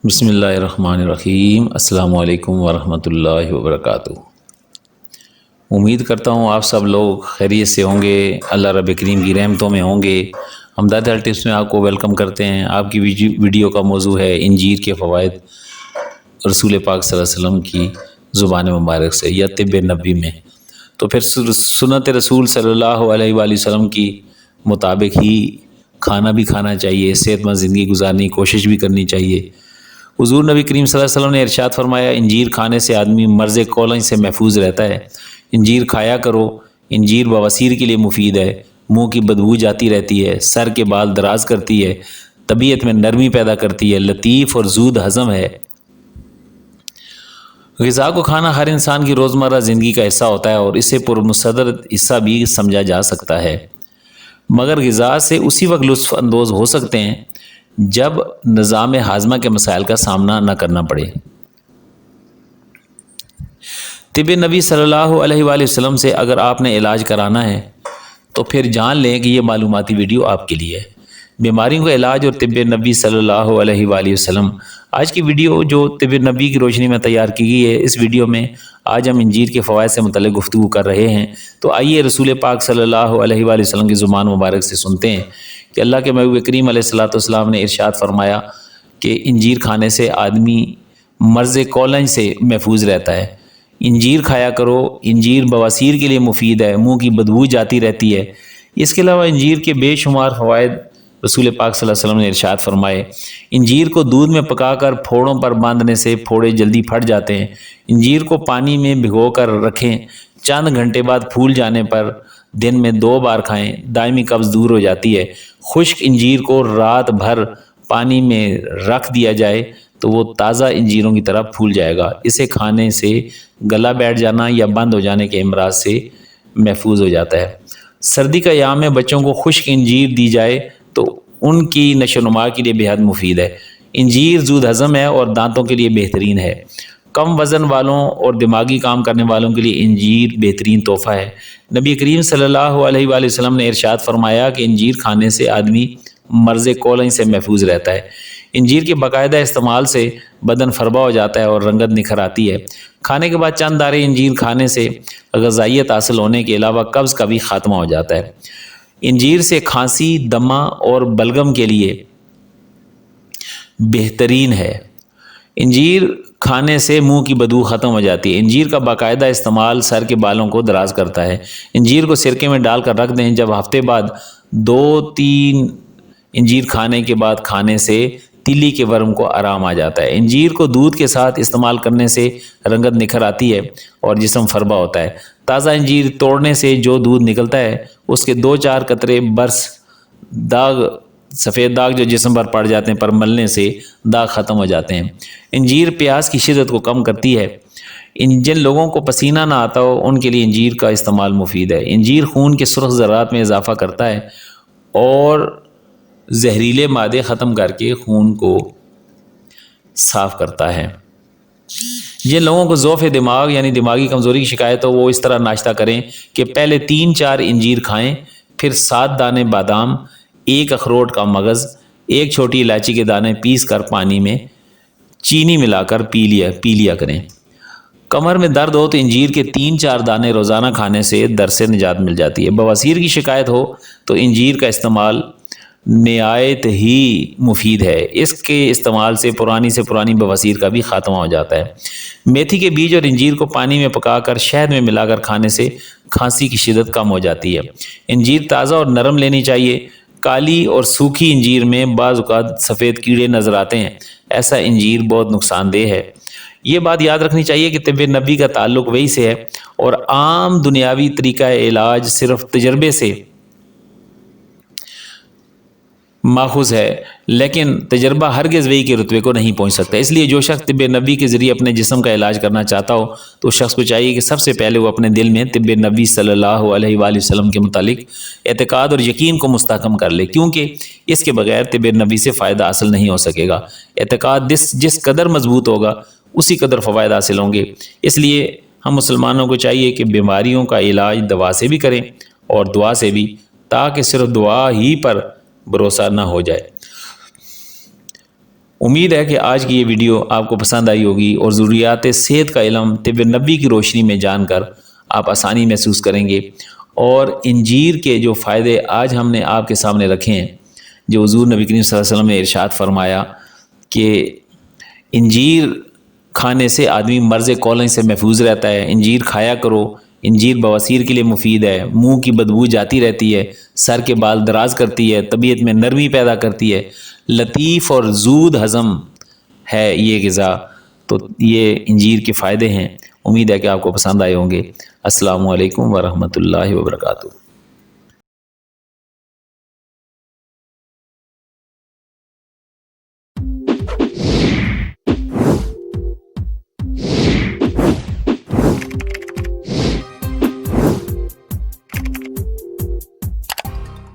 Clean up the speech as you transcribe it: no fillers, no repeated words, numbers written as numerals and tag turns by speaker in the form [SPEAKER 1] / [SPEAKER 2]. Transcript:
[SPEAKER 1] بسم اللہ الرحمن الرحیم۔ السلام علیکم ورحمۃ اللہ وبرکاتہ۔ امید کرتا ہوں آپ سب لوگ خیریت سے ہوں گے، اللہ رب کریم کی رحمتوں میں ہوں گے۔ ہمدرد ہیلتھ ٹپس میں آپ کو ویلکم کرتے ہیں۔ آپ کی ویڈیو کا موضوع ہے انجیر کے فوائد رسول پاک صلی اللہ علیہ وسلم کی زبان مبارک سے یا طب نبوی میں۔ تو پھر سنت رسول صلی اللہ علیہ وآلہ وسلم کی مطابق ہی کھانا بھی کھانا چاہیے، صحت مند زندگی گزارنے کی کوشش بھی کرنی چاہیے۔ حضور نبی کریم صلی اللہ علیہ وسلم نے ارشاد فرمایا، انجیر کھانے سے آدمی مرض کولن سے محفوظ رہتا ہے۔ انجیر کھایا کرو، انجیر بواسیر کے لیے مفید ہے، منہ کی بدبو جاتی رہتی ہے، سر کے بال دراز کرتی ہے، طبیعت میں نرمی پیدا کرتی ہے، لطیف اور زود ہضم ہے۔ غذا کو کھانا ہر انسان کی روزمرہ زندگی کا حصہ ہوتا ہے اور اسے پرمصدر حصہ بھی سمجھا جا سکتا ہے، مگر غذا سے اسی وقت لطف اندوز ہو سکتے ہیں جب نظام ہاضمہ کے مسائل کا سامنا نہ کرنا پڑے۔ طب نبی صلی اللہ علیہ وآلہ وسلم سے اگر آپ نے علاج کرانا ہے تو پھر جان لیں کہ یہ معلوماتی ویڈیو آپ کے لیے ہے۔ بیماریوں کا علاج اور طب نبی صلی اللہ علیہ وآلہ وسلم۔ آج کی ویڈیو جو طب نبی کی روشنی میں تیار کی گئی ہے، اس ویڈیو میں آج ہم انجیر کے فوائد سے متعلق گفتگو کر رہے ہیں۔ تو آئیے رسول پاک صلی اللہ علیہ وآلہ وسلم کی زبان مبارک سے سنتے ہیں کہ اللہ کے محبوب کریم علیہ الصلوۃ والسلام نے ارشاد فرمایا کہ انجیر کھانے سے آدمی مرض کولن سے محفوظ رہتا ہے۔ انجیر کھایا کرو، انجیر بواسیر کے لیے مفید ہے، منہ کی بدبو جاتی رہتی ہے۔ اس کے علاوہ انجیر کے بے شمار فوائد رسول پاک صلی اللہ علیہ وسلم نے ارشاد فرمائے۔ انجیر کو دودھ میں پکا کر پھوڑوں پر باندھنے سے پھوڑے جلدی پھٹ جاتے ہیں۔ انجیر کو پانی میں بھگو کر رکھیں، چند گھنٹے بعد پھول جانے پر دن میں 2 بار کھائیں، دائمی قبض دور ہو جاتی ہے۔ خشک انجیر کو رات بھر پانی میں رکھ دیا جائے تو وہ تازہ انجیروں کی طرح پھول جائے گا۔ اسے کھانے سے گلا بیٹھ جانا یا بند ہو جانے کے امراض سے محفوظ ہو جاتا ہے۔ سردی کا ایام میں بچوں کو خشک انجیر دی جائے تو ان کی نشو و نما کے لیے بے حد مفید ہے۔ انجیر زود ہضم ہے اور دانتوں کے لیے بہترین ہے۔ کم وزن والوں اور دماغی کام کرنے والوں کے لیے انجیر بہترین تحفہ ہے۔ نبی کریم صلی اللہ علیہ وآلہ وسلم نے ارشاد فرمایا کہ انجیر کھانے سے آدمی مرض کولن سے محفوظ رہتا ہے۔ انجیر کے باقاعدہ استعمال سے بدن فربا ہو جاتا ہے اور رنگت نکھر آتی ہے۔ کھانے کے بعد چند دارے انجیر کھانے سے غذائیت حاصل ہونے کے علاوہ قبض کا بھی خاتمہ ہو جاتا ہے۔ انجیر سے کھانسی، دمہ اور بلغم کے لیے بہترین ہے۔ انجیر کھانے سے منہ کی بدبو ختم ہو جاتی ہے۔ انجیر کا باقاعدہ استعمال سر کے بالوں کو دراز کرتا ہے۔ انجیر کو سرکے میں ڈال کر رکھ دیں، جب ہفتے بعد 2-3 انجیر کھانے کے بعد کھانے سے تیلی کے ورم کو آرام آ جاتا ہے۔ انجیر کو دودھ کے ساتھ استعمال کرنے سے رنگت نکھر آتی ہے اور جسم فربا ہوتا ہے۔ تازہ انجیر توڑنے سے جو دودھ نکلتا ہے اس کے 2-4 قطرے برس داغ، سفید داغ جو جسم پر پڑ جاتے ہیں پر ملنے سے داغ ختم ہو جاتے ہیں۔ انجیر پیاس کی شدت کو کم کرتی ہے۔ جن لوگوں کو پسینہ نہ آتا ہو ان کے لیے انجیر کا استعمال مفید ہے۔ انجیر خون کے سرخ ذرات میں اضافہ کرتا ہے اور زہریلے مادے ختم کر کے خون کو صاف کرتا ہے۔ جن لوگوں کو ضعف دماغ یعنی دماغی کمزوری کی شکایت ہو وہ اس طرح ناشتہ کریں کہ پہلے 3-4 انجیر کھائیں، پھر 7 دانے بادام، 1 اخروٹ کا مغز، 1 چھوٹی الائچی کے دانے پیس کر پانی میں چینی ملا کر پی لیا کریں۔ کمر میں درد ہو تو انجیر کے 3-4 دانے روزانہ کھانے سے درد سے نجات مل جاتی ہے۔ بواسیر کی شکایت ہو تو انجیر کا استعمال نہایت ہی مفید ہے۔ اس کے استعمال سے پرانی بواسیر کا بھی خاتمہ ہو جاتا ہے۔ میتھی کے بیج اور انجیر کو پانی میں پکا کر شہد میں ملا کر کھانے سے کھانسی کی شدت کم ہو جاتی ہے۔ انجیر تازہ اور نرم لینی چاہیے۔ کالی اور سوکھی انجیر میں بعض اوقات سفید کیڑے نظر آتے ہیں، ایسا انجیر بہت نقصان دہ ہے۔ یہ بات یاد رکھنی چاہیے کہ طب نبی کا تعلق وہی سے ہے اور عام دنیاوی طریقہ علاج صرف تجربے سے ماخوذ ہے، لیکن تجربہ ہرگز وہی کے رتبے کو نہیں پہنچ سکتا۔ اس لیے جو شخص طب نبی کے ذریعے اپنے جسم کا علاج کرنا چاہتا ہو تو اس شخص کو چاہیے کہ سب سے پہلے وہ اپنے دل میں طب نبی صلی اللہ علیہ وآلہ وسلم کے متعلق اعتقاد اور یقین کو مستحکم کر لے، کیونکہ اس کے بغیر طب نبی سے فائدہ حاصل نہیں ہو سکے گا۔ اعتقاد جس قدر مضبوط ہوگا اسی قدر فوائد حاصل ہوں گے۔ اس لیے ہم مسلمانوں کو چاہیے کہ بیماریوں کا علاج دوا سے بھی کریں اور دعا سے بھی، تاکہ صرف دعا ہی پر بھروسہ نہ ہو جائے۔ امید ہے کہ آج کی یہ ویڈیو آپ کو پسند آئی ہوگی اور ضروریات صحت کا علم طب نبی کی روشنی میں جان کر آپ آسانی محسوس کریں گے، اور انجیر کے جو فائدے آج ہم نے آپ کے سامنے رکھے ہیں، جو حضور نبی کریم صلی اللہ علیہ وسلم نے ارشاد فرمایا کہ انجیر کھانے سے آدمی مرض کولن سے محفوظ رہتا ہے، انجیر کھایا کرو، انجیر بواسیر کے لیے مفید ہے، منہ کی بدبو جاتی رہتی ہے، سر کے بال دراز کرتی ہے، طبیعت میں نرمی پیدا کرتی ہے، لطیف اور زود ہضم ہے یہ غذا۔ تو یہ انجیر کے فائدے ہیں، امید ہے کہ آپ کو پسند آئے ہوں گے۔ السلام علیکم ورحمۃ اللہ وبرکاتہ۔